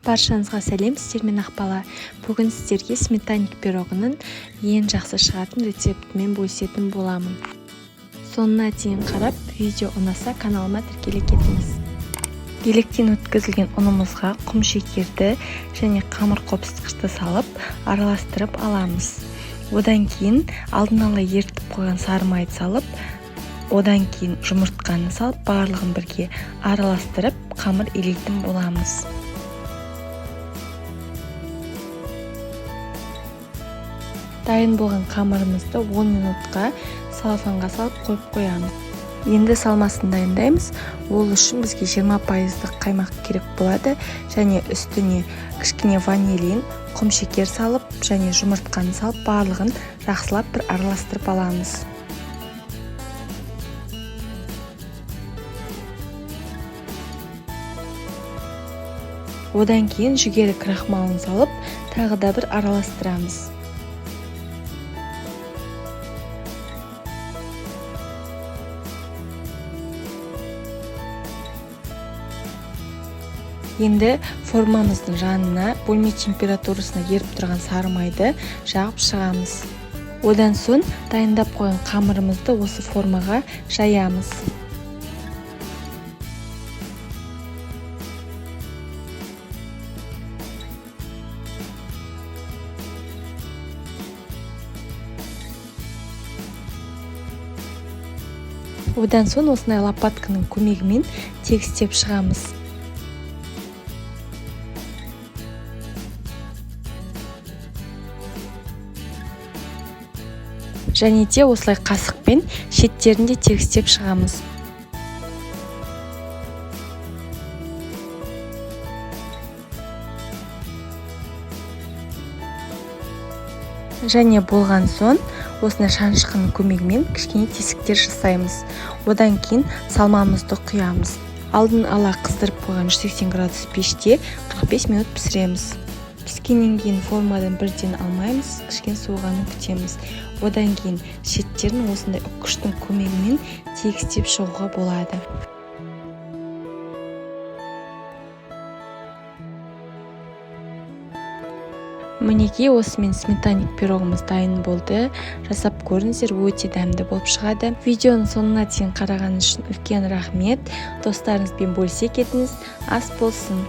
Баршаңызға сәлем, сіздермен Ақбала. Бүгін сіздерге сметанник пирогының ең жақсы шығатын рецептімен бөлісетін боламын. Соңына дейін қарап, видео ұнаса каналыма тіркеле кетіңіз. Електен өткізілген ұнымызға құм шекерді және қамыр қопсытқышты салып, араластырып аламыз. Одан кейін алдын ала ертіп қойған сары майды салып, одан кейін жұмыртқаны салып, барлығын бірге араластырып, қамыр илейтін боламыз. Дайын болған қамырымызды 10 минутқа салфанға салып қойып қоямыз. Енді салмасын дайындаймыз. Ол үшін бізге 20% қаймақ керек болады және үстіне кішкене ванилин, құм шекер салып және жұмыртқаны салып барлығын жақсылап бір араластырып аламыз. Одан кейін жүгері крахмалын салып, тағы да бір араластырамыз. Енді формамыздың жанына бөлме температурасына еріп тұрған сары майды жағып шығамыз. Одан соң дайындап қойған қамырымызды осы формаға жаямыз. Одан соң осындай лопатканың көмегімен тегістеп шығамыз. Және де осылай қасықпен шеттерін де тегістеп шығамыз. Және болған соң осындай шанышқының көмегімен кішкене тесіктер жасаймыз. Одан кейін салмамызды құямыз. Алдын ала қыздырып қойған 180 градус пеште 45 минут пісіреміз. Піскеннен кейін формадан бірден алмаймыз, кішкене суығанын күтеміз. Одан кейін шеттерін осындай үккіштің көмегімен тегістеп шығуға болады. Мінекей осымен сметанник пирогымыз дайын болды. Жасап көріңіздер, өте дәмді болып шығады. Видеоның соңына дейін қарағаныңыз үшін үлкен рахмет. Достарыңызбен бөлісе кетіңіз. Ас болсын.